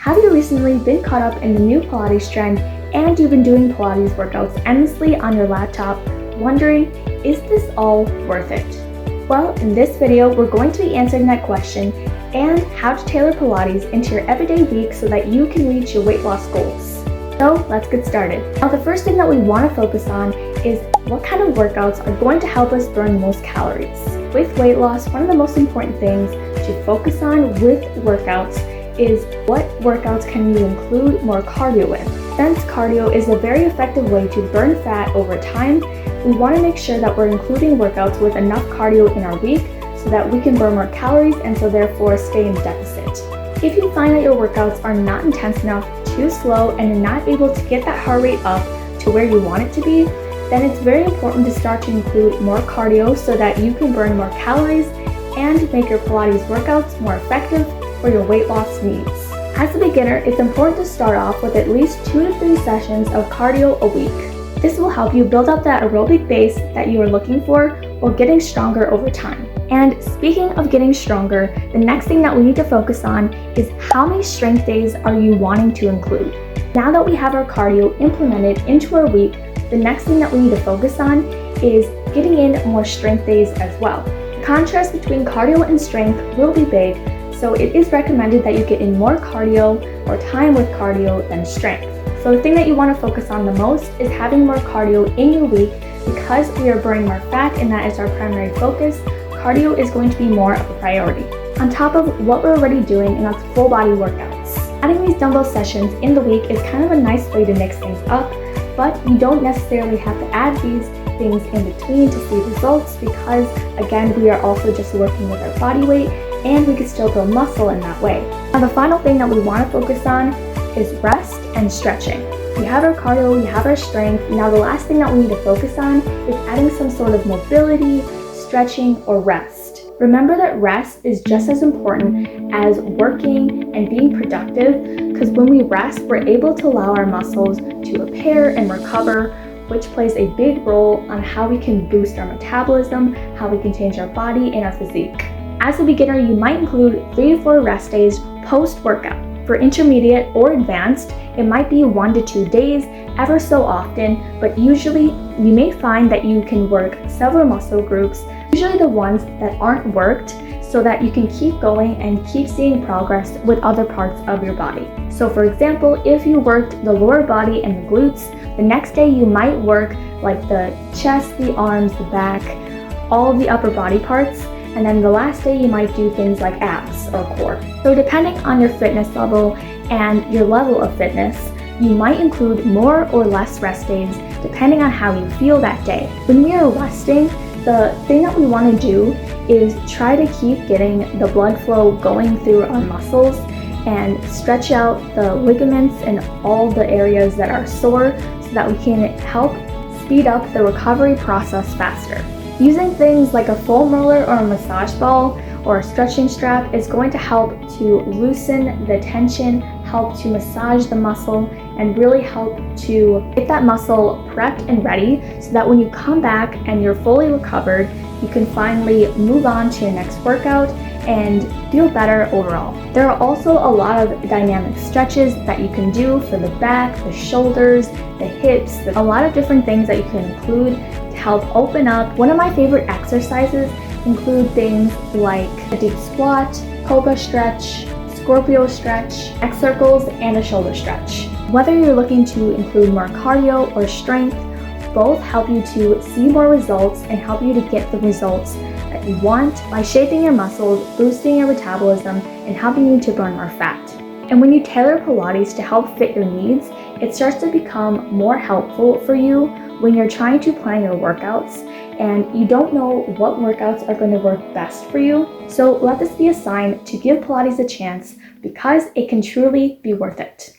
Have you recently been caught up in the new Pilates trend and you've been doing Pilates workouts endlessly on your laptop, wondering, is this all worth it? Well, in this video, we're going to be answering that question and how to tailor Pilates into your everyday week so that you can reach your weight loss goals. So let's get started. Now, the first thing that we want to focus on is what kind of workouts are going to help us burn the most calories. With weight loss, one of the most important things to focus on with workouts is what workouts can you include more cardio with. Since cardio is a very effective way to burn fat over time, we want to make sure that we're including workouts with enough cardio in our week so that we can burn more calories and so therefore stay in deficit. If you find that your workouts are not intense enough, too slow, and you're not able to get that heart rate up to where you want it to be, then it's very important to start to include more cardio so that you can burn more calories and make your Pilates workouts more effective for your weight loss needs. As a beginner, it's important to start off with at least 2 to 3 sessions of cardio a week. This will help you build up that aerobic base that you are looking for while getting stronger over time. And speaking of getting stronger, the next thing that we need to focus on is how many strength days are you wanting to include. Now that we have our cardio implemented into our week, the next thing that we need to focus on is getting in more strength days as well. The contrast between cardio and strength will be big, so it is recommended that you get in more cardio or time with cardio than strength. So the thing that you want to focus on the most is having more cardio in your week because we are burning more fat and that is our primary focus. Cardio is going to be more of a priority. On top of what we're already doing, and that's full body workouts. Adding these dumbbell sessions in the week is kind of a nice way to mix things up, but you don't necessarily have to add these things in between to see results because, again, we are also just working with our body weight and we can still build muscle in that way. Now, the final thing that we want to focus on is rest and stretching. We have our cardio, we have our strength. Now, the last thing that we need to focus on is adding some sort of mobility, stretching, or rest. Remember that rest is just as important as working and being productive because when we rest, we're able to allow our muscles to repair and recover, which plays a big role on how we can boost our metabolism, how we can change our body and our physique. As a beginner, you might include 3 to 4 rest days post-workout. For intermediate or advanced, it might be 1 to 2 days ever so often, but usually you may find that you can work several muscle groups, usually the ones that aren't worked, so that you can keep going and keep seeing progress with other parts of your body. So for example, if you worked the lower body and the glutes, the next day you might work like the chest, the arms, the back, all of the upper body parts, and then the last day you might do things like abs or core. So depending on your fitness level and your level of fitness, you might include more or less rest days depending on how you feel that day. When we are resting, the thing that we want to do is try to keep getting the blood flow going through our muscles and stretch out the ligaments and all the areas that are sore so that we can help speed up the recovery process faster. Using things like a foam roller or a massage ball or a stretching strap is going to help to loosen the tension, help to massage the muscle, and really help to get that muscle prepped and ready so that when you come back and you're fully recovered, you can finally move on to your next workout and feel better overall. There are also a lot of dynamic stretches that you can do for the back, the shoulders, the hips, a lot of different things that you can include to help open up. One of my favorite exercises include things like a deep squat, cobra stretch, scorpio stretch, neck circles, and a shoulder stretch. Whether you're looking to include more cardio or strength, both help you to see more results and help you to get the results that you want by shaping your muscles, boosting your metabolism, and helping you to burn more fat. And when you tailor Pilates to help fit your needs, it starts to become more helpful for you when you're trying to plan your workouts and you don't know what workouts are going to work best for you. So let this be a sign to give Pilates a chance because it can truly be worth it.